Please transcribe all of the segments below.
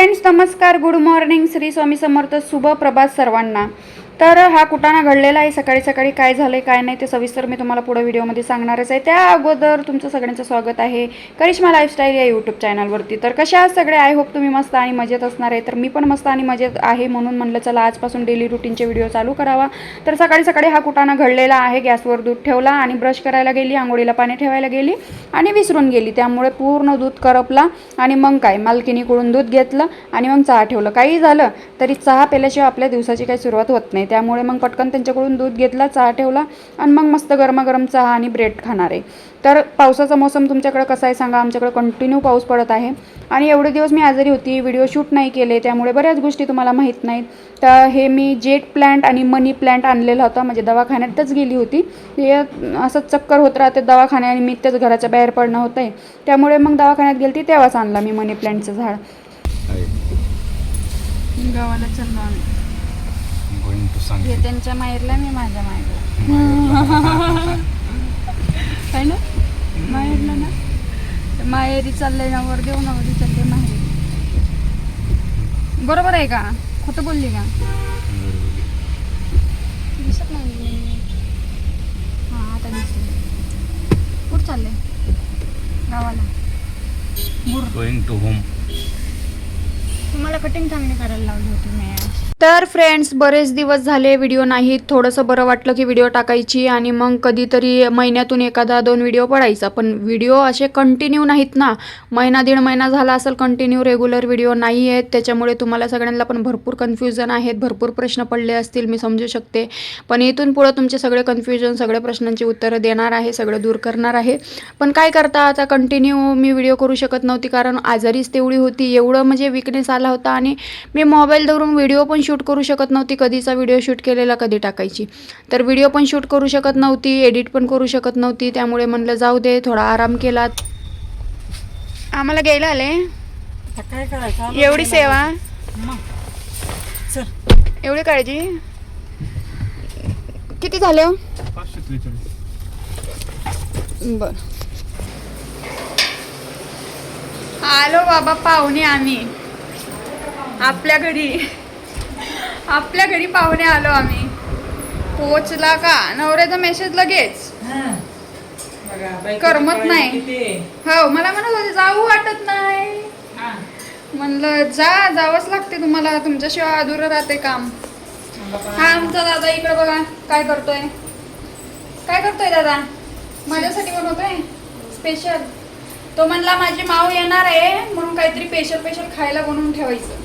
Friends नमस्कार, good morning, Shri Swami Samarth, शुभ प्रभात सर्वांना। तर हा कुटाणा घडलेला आहे। सकाळी सकाळी काय झालं काय नाही ते सविस्तर मी तुम्हाला पुढे व्हिडिओमध्ये सांगणारच आहे। त्या अगोदर तुमचं सगळ्यांचं स्वागत आहे करिश्मा लाईफस्टाईल या यूट्यूब चॅनलवरती। तर कशा आहात सगळे? आय होप तुम्ही मस्त आणि मजेत असणार आहे। तर मी पण मस्त आणि मजेत आहे, म्हणून म्हणलं चला आजपासून डेली रुटीनचे व्हिडिओ चालू करावा। तर सकाळी सकाळी हा कुटाणा घडलेला आहे। गॅसवर दूध ठेवला आणि ब्रश करायला गेली, आंघोळीला पाणी ठेवायला गेली आणि विसरून गेली, त्यामुळे पूर्ण दूध करपला। आणि मग काय, मालकीनीकडून दूध घेतलं आणि मग चहा ठेवलं। काही झालं तरी चहा प्यायल्याशिवाय आपल्या दिवसाची काही सुरुवात होत नाही, त्यामुळे मग पटकन त्यांच्याकडून दूध घेतला, चहा ठेवला आणि मग मस्त गरमागरम चहा आणि ब्रेड खाणार आहे। तर पावसाचा मोसम तुमच्याकडे कसा आहे सांगा? आमच्याकडे कंटिन्यू पाऊस पडत आहे आणि एवढे दिवस मी आजारी होती, व्हिडिओ शूट नाही केले, त्यामुळे बऱ्याच गोष्टी तुम्हाला माहीत नाहीत। तर हे मी जेट प्लांट आणि मनी प्लांट आणलेला होता, म्हणजे दवाखान्यातच गेली होती। हे असं चक्कर होत राहते दवाखान्यात, मी त्याच घराच्या बाहेर पडणं होतं आहे, त्यामुळे मग दवाखान्यात गेली तेव्हाच आणला मी मनी प्लांटचं झाड। गावाला चाललो आम्ही, हे त्यांच्या माहेरला, मी माझ्या माहेरला आहे ना, माहेरला ना, माहेरी चाललंय ना, वर देऊ नवरी चालले माहेरी। बरोबर आहे का? खोटं बोलली का? दिसत नाही। हां आता दिसले। कुठं चालले? गावाला। Going to home. तुम्हाला कटिंग चांगली करायला लावली होती मी। तर फ्रेंड्स बरेच दिवस झाले व्हिडिओ नाही, थोडंसं बरं वाटलं की व्हिडिओ टाकायची आणि मग कधीतरी महिन्यातून एखादा दोन व्हिडिओ पडायचा, पण व्हिडिओ असे कंटिन्यू नाहीत ना। महिना दीड महिना झाला असेल कंटिन्यू रेग्युलर व्हिडिओ नाही आहेत, त्याच्यामुळे तुम्हाला सगळ्यांना पण भरपूर कन्फ्युजन आहेत, भरपूर प्रश्न पडले असतील, मी समजू शकते। पण इथून पुढं तुमचे सगळे कन्फ्युजन, सगळ्या प्रश्नांची उत्तरं देणार आहे, सगळं दूर करणार आहे। पण काय करता आता, कंटिन्यू मी व्हिडिओ करू शकत नव्हती, कारण आजारीच तेवढी होती, एवढं म्हणजे विकनेस आला होता आणि मी मोबाईल धरून व्हिडिओ पण शूट करू शकत नव्हती। कधीचा व्हिडिओ शूट केलेला कधी टाकायची, तर व्हिडिओ पण शूट करू शकत नव्हती, एडिट पण करू शकत नव्हती, त्यामुळे म्हणलं जाऊ दे, थोडा आराम केला। आम्हाला घ्यायला आले, काय करायचं एवढी सेवा, एवढी काळजी। किती झाले हो? 543। बर, आलो बाबा पाहुणे, आम्ही आपल्या घरी पाहुणे आलो आम्ही। पोचला का? नवऱ्याचा मेसेज लगेच, करमत नाही। हो, मला म्हणत होते जाऊ वाटत नाही, म्हणलं जावंच लागते तुम्हाला, तुमच्याशिवाय अधुरं राहते काम। हा आमचा दादा इकडे बघा काय करतोय, काय करतोय दादा? माझ्यासाठी बनवतोय स्पेशल। तो म्हणला माझी माऊ येणार आहे म्हणून काहीतरी स्पेशल खायला बनवून ठेवायचं।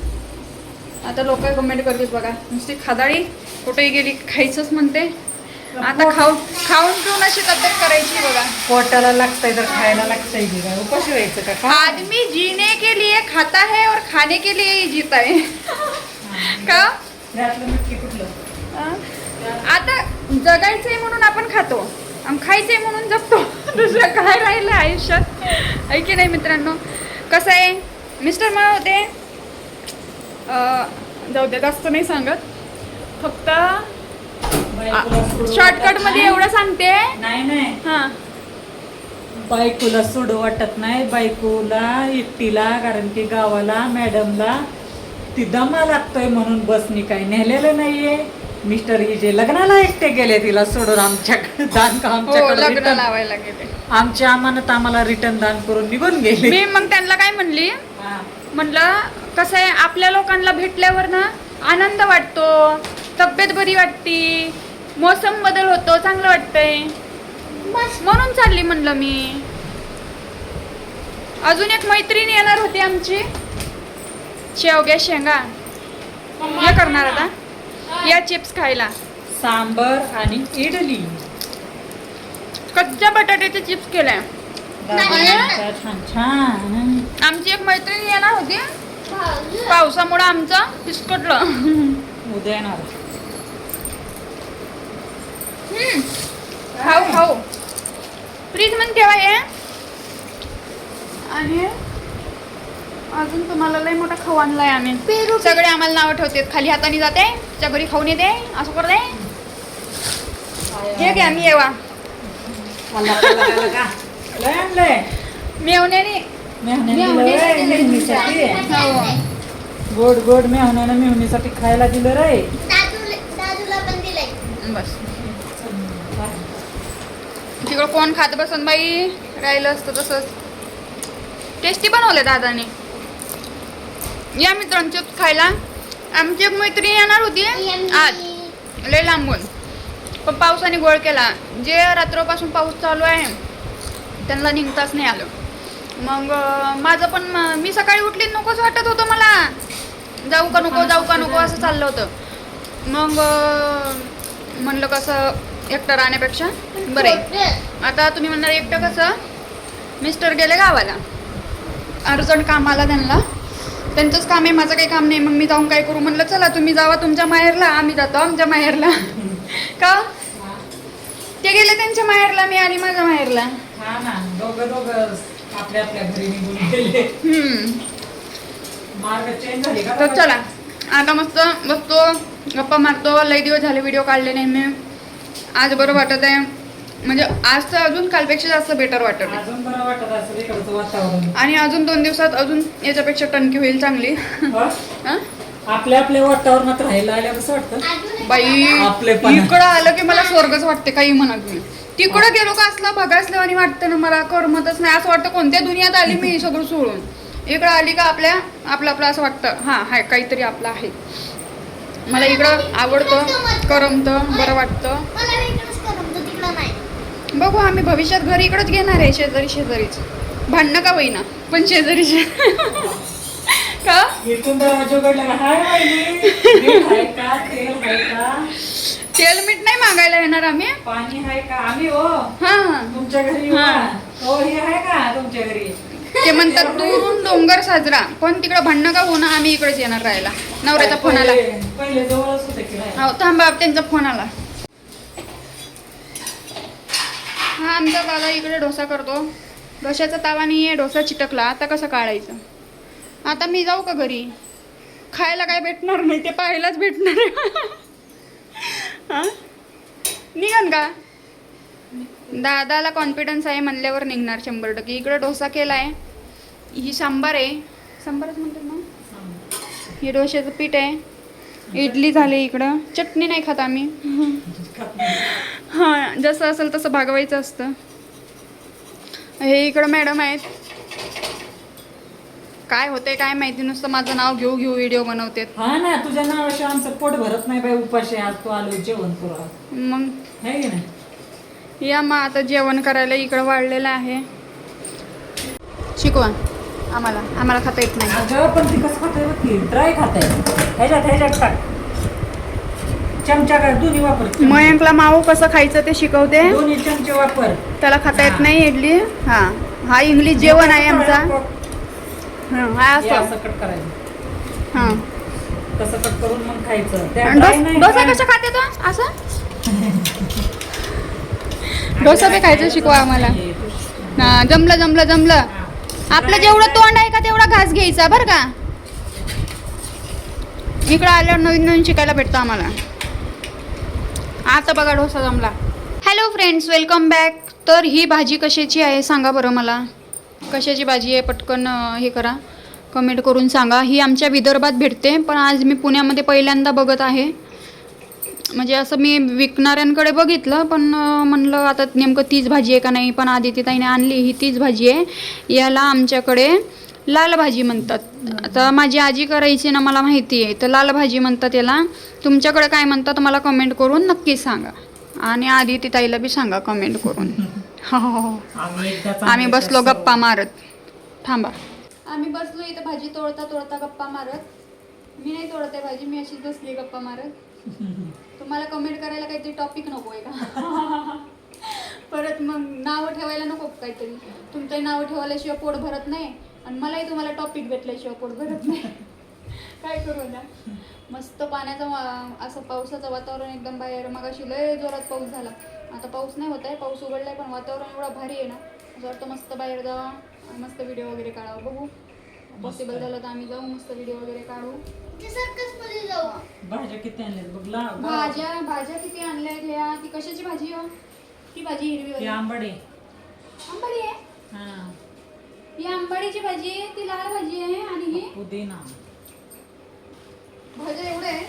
आता लोक कमेंट करतील बघा, नुसती खादाडी कुठेही गेली खायचंच म्हणते। आता खाऊन पिऊन अशी तब्येत करायची बघा। पोटाला लागतंय तर खायला लागतंय, उपाशी व्हायचं का? आदमी जीने के लिए खाता है और खाने के लिए ही जीता है का? आता जगायचंय म्हणून आपण खातो आणि खायचंय म्हणून जगतो, दुसरं काय राहिलं आयुष्यात, आहे की नाही मित्रांनो? कसं आहे, मिस्टर मला होते, जाऊ दे जास्त नाही सांगत, फक्त शॉर्टकट मध्ये एवढं सांगते। नाही हां, बायकोला सोडू वाटत नाही, बायकोला एकटीला, कारण की गावाला मॅडमला ती दमा लागतोय म्हणून बसनी काही नेलेलं नाहीये। मिस्टर जे लग्नाला एकटे गेले तिला सोडून, आमच्याकडे दान का लग्न लावायला गेले, आमची अमानत आम्हाला रिटर्न दान करून निघून गेले। मी मग त्यांना काय म्हणली, म्हणलं कसं आहे, आपल्या लोकांना भेटल्यावर ना आनंद वाटतो, तब्येत बरी वाटती, मोसम बदल होतो, चांगलं वाटतंय, म्हणून चालली म्हणलं मी। अजून एक मैत्रीण येणार होती आमची, शेवग्या शेंगा हे करणार आता, या चिप्स खायला, सांबर आणि इडली, कच्च्या बटाट्याचे चिप्स केल्या। छान छान। आमची एक मैत्रीण येणार होती, पावसामुळे आमचं फिसकटलं। उद्या येणार। खाऊ फ्रीज मध्ये ठेवा हे। आणि अजून तुम्हाला लय मोठा खाऊ आणलाय आम्ही, सगळे आम्हाला नाव ठेवते, खाली हाताने जाते, त्या घरी खाऊन येते, असं करते। हे घ्या, मी येवा लय आणलंय मेवण्याने मेहनती गोड गोड मेहण्यानं मेहनीसाठी खायला दिलं रे. दादूला पण दिलंय. बस तिकडं कोण खात बसन बाई, राहिलं असतं तसंच. टेस्टी बनवले दादाने. या मित्रांचे खायला. आमची एक मैत्रीण येणार होती आज लय लांबून, पण पावसाने गोळ केला. जे रात्रपासून पाऊस चालू आहे त्यांना निघताच नाही आलं. मग माझं पण मी सकाळी उठली नकोच वाटत होतं मला, जाऊ का नको असं चाललं होतं. मग म्हणलं कसं एकटं राहण्यापेक्षा बरं आहे. आता तुम्ही म्हणणार एकटं कसं, मिस्टर गेले गावाला अर्जंट कामाला, त्यांचंच काम आहे, माझं काही काम नाही. मग मी जाऊन काय करू, म्हणलं चला तुम्ही जावा तुमच्या माहेरला, आम्ही जातो आमच्या माहेरला. का ते गेले त्यांच्या माहेरला, मी आली माझ्या माहेरला. हा ना, दोघं आपल्या आपल्या घरी निघून गेले. मार्ग चेंज झाले का? तर चला आता मस्त बसतो गप्पा मारतो. लई दिवस झाले व्हिडिओ काढले नाही मी. आज बरं वाटत आहे, म्हणजे आज तर अजून कालपेक्षा जास्त बेटर वाटत आहे. अजून बरं वाटत असेल इकडचं वातावरण. आणि अजून 2 दिवसात अजून याच्यापेक्षा टणकी होईल चांगली. हं? हं? आपल्या आपल्या वातावरणात राहायला आल्या कसं वाटतं? बाई आपलेपणा. इकडं आलं की मला स्वर्गच वाटते, काही म्हणा तुम्ही. तिकडं गेलो का असलं बघायचं आणि वाटतं ना, मला करमतच नाही. असं वाटतं कोणत्या दुनियात आली मी सगळं सोडून. इकडं आली का आपलं असं वाटतं हा हाय काहीतरी आपलं आहे. मला इकडं आवडतं, करमतं, बरं वाटतं. मला इकडेच करमतं, तिकडं नाही. बघू आम्ही भविष्यात घर इकडंच घेणार आहे, शेजारीच. भांडणं का होईना पण शेजारीचे. का इथून दरवाजा उघडला का, हाय वहिनी, मीठ आहे का, तेल आहे का, तेल मीठ नाही मागायला येणार आम्ही. पाणी आहे का, आम्ही हो हा तुमच्या घरी येऊ हा. का? हो हे आहे का तुमच्या घरी? ते म्हणतात दुरून डोंगर साजरा, पण तिकडं भांडणं का होणं, आम्ही इकडेच येणार राहायला. नवऱ्याचा फोन आला. पहिले जवळच होते की नाही? हो थांबा, त्यांचा फोन आला. हा आमचा दादा इकडे डोसा करतो. डोशाचा तावा नाही आहे, डोसा चिटकला. आता कसं काढायचं? आता मी जाऊ का घरी? खायला काय भेटणार नाही, ते पाहायलाच भेटणार आहे. हा निघन का? दादाला कॉन्फिडन्स आहे म्हणल्यावर निघणार 100%. इकडं डोसा केला आहे, ही सांबार आहे, सांबारच म्हणतात ना. हे डोश्याचं पीठ आहे, इडली झाली. इकडं चटणी नाही खात आम्ही. हां जसं असेल तसं भागवायचं असतं. हे इकडं मॅडम आहेत, काय होते काय माहिती, नुसतं माझं नाव घेऊ व्हिडिओ बनवते. हा ना, तुझ्या नावाशिवाय आमचं पोट भरत नाही बाई. उपाशी आज तू आलो जेवण तुला, मग है की नाही? या मग आता जेवण करायला इकडं वाढलेलं आहे. शिकवा आम्हाला खाता येत नाही. अगं पण ती कसं खाताय बघ की, ड्राय खाताय. ह्याच्यात टाक, चमचा काय दोन्ही वापर. मयंकला माऊ कसं खायचं ते शिकवते. दोन्ही चमचे वापर. त्याला खाता येत नाही इडली. हा इंग्लिश जेवण आहे आमचा. हा हे असं असं कट करायचं. हा कसं कट करून मग खायचं. त्या dry नाही डोसा का? कसा खाते तो असं? डोसा बी खायचं शिकवा आम्हाला. हा जमलं. आपलं जेवढं तोंड आहे का तेवढा घास घ्यायचा बरं का. इकडं आल्यावर नवीन शिकायला भेटतं आम्हाला. आता बघा डोसा जमला. Hello friends, welcome back. तर ही भाजी कशाची आहे सांगा बरं मला. कशाची भाजी आहे पटकन हे करा, कमेंट करून सांगा. ही आमच्या विदर्भात भेटते, पण आज मी पुण्यामध्ये पहिल्यांदा बघत आहे. म्हणजे असं मी विकणाऱ्यांकडे बघितलं, पण म्हणलं आता नेमकं तीच भाजी आहे का नाही. पण आदित्यताईने आणली, ही तीच भाजी आहे. याला आमच्याकडे लाल भाजी म्हणतात. आता माझी आजी करायची ना, मला माहिती आहे. तर लाल भाजी म्हणतात याला. तुमच्याकडे काय म्हणतात मला कमेंट करून नक्की सांगा. आणि आदित्यताईला बी सांगा कमेंट करून. हो आम्ही बसलो गप्पा मारत. थांबा, आम्ही बसलो इथं भाजी तोडता गप्पा मारत. मी नाही तोडते भाजी, मी अशीच बसली गप्पा मारत. तुम्हाला कमेंट करायला काहीतरी टॉपिक नको आहे का? परत मग नावं ठेवायला नको काहीतरी. तुमचं नावं ठेवल्याशिवाय पोट भरत नाही, आणि मलाही तुम्हाला टॉपिक भेटल्याशिवाय पोट भरत नाही. काय करू ना. मस्त पाण्याचं असं पावसाचं वातावरण एकदम बाहेर. मग अशी लय जोरात पाऊस झाला. आता पाऊस नाही होत आहे, पाऊस उघडलाय, पण वातावरण एवढं भारी आहे ना, असं वाटतं मस्त बाहेर जावा आणि मस्त व्हिडिओ वगैरे काढावा. बघू पॉसिबल झालं तर आम्ही जाऊ, मस्त व्हिडिओ वगैरे काढू. सर्कस मध्ये जाऊ. भाज्या किती आणल्यात बघ. भाज्या किती आणल्यात ह्या. ती कशाची भाजी हो? ती भाजी हिरवी आंबाडी आहे. हा, ही आंबाडीची भाजी आहे, ती लाल भाजी आहे, आणि ही पुदिना. भाज्या एवढे आहे.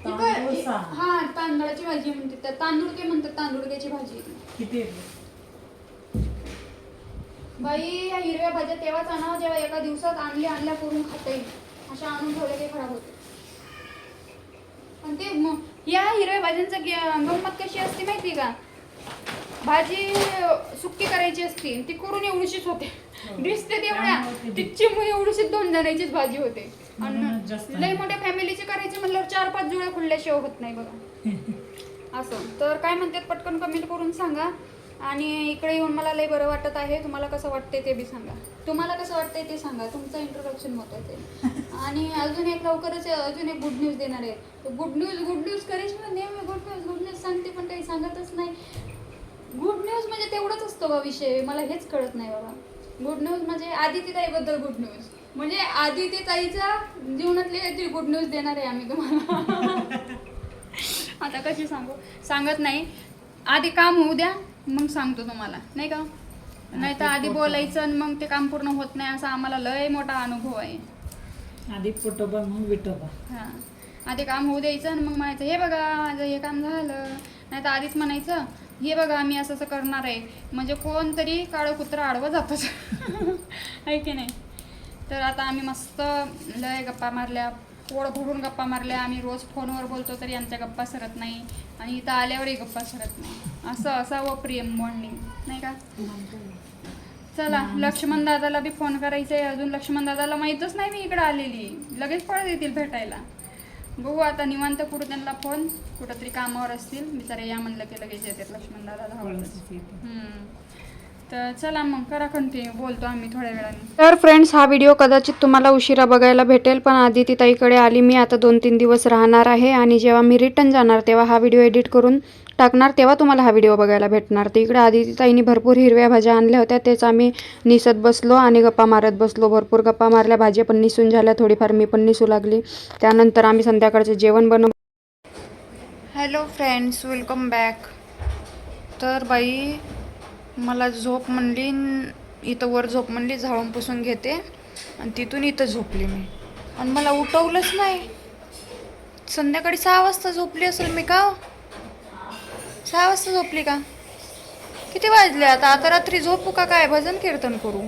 तांदूळ सहा. हा तांदळाची भाजी म्हणते त्या तांदूळके म्हणतात तांदूळक्याची भाजी. किती आहे? बाई या हिरव्या भाज्या तेव्हाच आणावं जेव्हा एका दिवसात आणल्या करून खाता येईल. अशा आणून ठेवल्या काही खराब होते. पण ते या हिरव्या भाज्यांचा गंमत कशी असते माहिती का? भाजी सुक्की करायची असते ती करून एवढीशीच होते. दिसते तेवढ्या तिची एवढीशीच 2 जणांचीच भाजी होते. म्हणूनच जास्त आणि लई मोठ्या फॅमिलीची करायची म्हणल्यावर 4-5 जुळ्या खुलल्याशिवाय होत नाही बघा. असं तर काय म्हणतात पटकन कमेंट करून सांगा. आणि इकडे येऊन मला लई बरं वाटत आहे. तुम्हाला कसं वाटतंय ते बी सांगा. तुम्हाला कसं वाटतंय ते सांगा. तुमचं इंट्रोडक्शन महत्वाचं आहे. आणि अजून एक लवकरच अजून एक गुड न्यूज देणार आहे. गुड न्यूज करायची ना नेहमी गुड न्यूज सांगते पण काही सांगतच नाही. गुड न्यूज म्हणजे तेवढंच असतो बा विषय. मला हेच कळत नाही बाबा. गुड न्यूज म्हणजे आदिती ताईबद्दल गुड न्यूज म्हणजे आदिती ताईच्या जीवनातली काहीतरी गुड न्यूज देणार आहे आम्ही तुम्हाला. आता कशी सांगू सांगत नाही. आधी काम होऊ द्या मग सांगतो तुम्हाला नाही का. नाही तर आधी बोलायचं आणि मग ते काम पूर्ण होत नाही असा आम्हाला लय मोठा अनुभव आहे. आधी पोटोबा मग विटोबा. हां आधी काम होऊ द्यायचं आणि मग म्हणायचं हे बघा माझं हे काम झालं. नाही तर आधीच म्हणायचं हे बघा आम्ही असं असं करणार आहे. म्हणजे कोणतरी काळं कुत्रं आडवं जातच आहे की नाही. तर आता आम्ही मस्त लय गप्पा मारल्या. पोळ भरून गप्पा मारल्या. आम्ही रोज फोनवर बोलतो तरी आमच्या गप्पा सरत नाही. आणि इथं आल्यावरही गप्पा सरत नाही. असं असावं प्रेम बॉन्डिंग नाही का. चला लक्ष्मण दादाला बी फोन करायचा आहे. अजून लक्ष्मण दादाला माहीतच नाही मी इकडे आलेली. लगेच पळत येतील भेटायला. बघू आता निवांत करू त्यांना फोन. कुठंतरी कामावर असतील बिचारे. या म्हणलं की लगेच येतात लक्ष्मण दादा धावतच. तर चला मग करा कंटिन्यू. बोलतो आम्ही थोड्या वेळाने. तर फ्रेंड्स हा व्हिडिओ कदाचित तुम्हाला उशिरा बघायला भेटेल पण आदिती ताईकडे आली मी आता 2-3 दिवस राहणार आहे. आणि जेव्हा मी रिटर्न जाणार तेव्हा हा व्हिडिओ एडिट करून टाकणार तेव्हा तुम्हाला हा व्हिडिओ बघायला भेटणार. तर इकडे आदिती ताईंनी भरपूर हिरव्या भाज्या आणल्या होत्या. तेच आम्ही निसत बसलो आणि गप्पा मारत बसलो. भरपूर गप्पा मारल्या. भाज्या पण निसून झाल्या. थोडीफार मी पण निसू लागली. त्यानंतर आम्ही संध्याकाळचं जेवण बनव. Hello friends welcome back. तर बाई मला झोप म्हणली. इथं वर झोप म्हणली. झाडून पुसून घेते आणि तिथून इथं झोपली मी. आणि मला उठवलंच नाही. संध्याकाळी 6 वाजता झोपली असेल मी का. 6 वाजता झोपली का. किती वाजले आता. आता रात्री झोपू का काय भजन कीर्तन करू.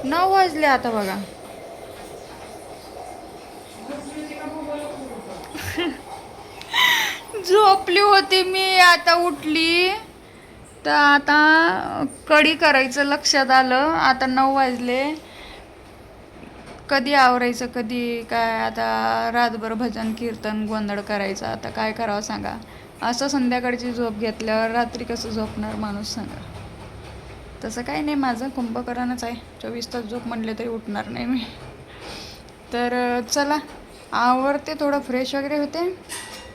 9 वाजले आता बघा. झोपली होती मी आता उठली. तर आता कढी करायचं लक्षात आलं. आता 9 वाजले. कधी आवरायचं कधी काय. आता रातभर भजन कीर्तन गोंधळ करायचं. आता काय करावं सांगा. असं संध्याकाळची झोप घेतल्यावर रात्री कसं झोपणार माणूस सांगा. तसं काही नाही माझं कुंभकरणच आहे. 24 तास झोप म्हणले तरी उठणार नाही मी. तर चला आवरते थोडं फ्रेश वगैरे होते.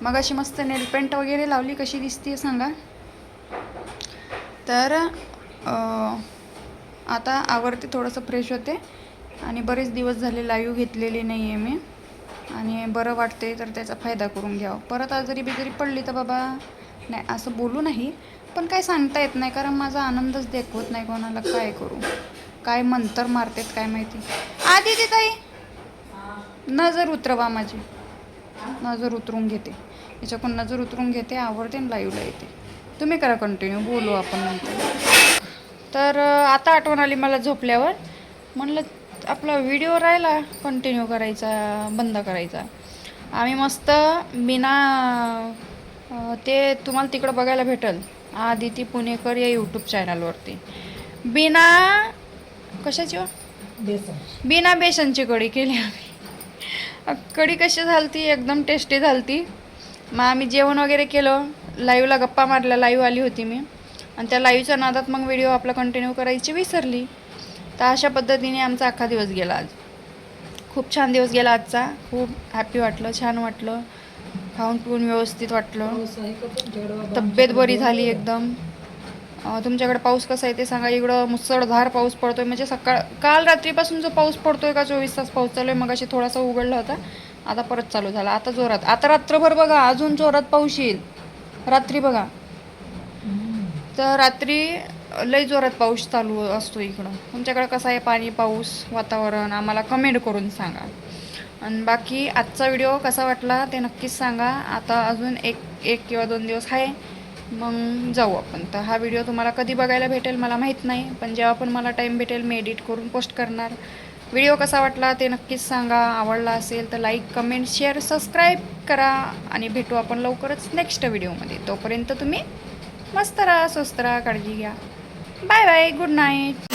मग अशी मस्त नेलपेंट वगैरे लावली. कशी दिसते सांगा. तर आता आवरते थोडंसं फ्रेश होते. आणि बरेच दिवस झाले लाईव्ह घेतलेली नाही आहे मी. आणि बरं वाटते तर त्याचा फायदा करून घ्यावं. परत आजारी बिजारी पडली तर बाबा नाही असं बोलू नाही. पण काय सांगता येत नाही कारण माझा आनंदच देखवत नाही कोणाला. काय करू काय मंतर मारतात काय माहिती. आदिती ताई नजर उतरवा माझी. नजर उतरून घेते. याच्याकडून नजर उतरून घेते. आवडते आणि लाईव्हला येते. तुम्ही करा कंटिन्यू. बोलू आपण नंतर. तर आता आठवण आली मला झोपल्यावर. म्हणलं आपला व्हिडिओ राहिला कंटिन्यू करायचा बंद करायचा. आम्ही मस्त बिना ते तुम्हाला तिकडं बघायला भेटेल आदिती पुणेकर या यूट्यूब चॅनलवरती. बिना कशाची बिना बेसनची कढी केली आम्ही. कढी कशी झाली ती एकदम टेस्टी झाली ती. मग आम्ही जेवण वगैरे केलं. लाईव्हला गप्पा मारल्या. लाईव्ह आली होती मी. आणि त्या लाईव्हच्या नादात मग व्हिडिओ आपला कंटिन्यू करायची विसरली. तर अशा पद्धतीने आमचा अख्खा दिवस गेला आज. खूप छान दिवस गेला आजचा. खूप हॅपी वाटलं. छान वाटलं. खाऊन पिऊन व्यवस्थित वाटलं. तब्येत बरी झाली एकदम. तुमच्याकडे पाऊस कसा आहे ते सांगा. इकडं मुसळधार पाऊस पडतोय. म्हणजे काल रात्रीपासून जो पाऊस पडतोय का 24 तास पाऊस चालू आहे. मग अशी थोडासा उघडला होता. आता परत चालू झाला. आता जोरात. आता रात्रभर बघा अजून जोरात पाऊस येईल. रात्री बघा. तर रात्री लई जोरात पाऊस चालू असतो इकडं. तुमच्याकडे कसं आहे पाणी पाऊस वातावरण आम्हाला कमेंट करून सांगा. आणि बाकी आजचा व्हिडिओ कसा वाटला ते नक्कीच सांगा. आता अजून एक किंवा 2 दिवस आहे, मग जाऊ आपण. तर हा व्हिडिओ तुम्हाला कधी बघायला भेटेल मला माहीत नाही, पण जेव्हा पण मला टाईम भेटेल मी एडिट करून पोस्ट करणार. व्हिडिओ कसा वाटला ते नक्कीच सांगा. आवडला असेल तर लाईक, कमेंट, शेअर, सबस्क्राईब करा आणि भेटू आपण लवकरच नेक्स्ट व्हिडिओमध्ये. तोपर्यंत तुम्ही मस्त राहा, स्वस्त राहा, काळजी घ्या. Bye bye, good night.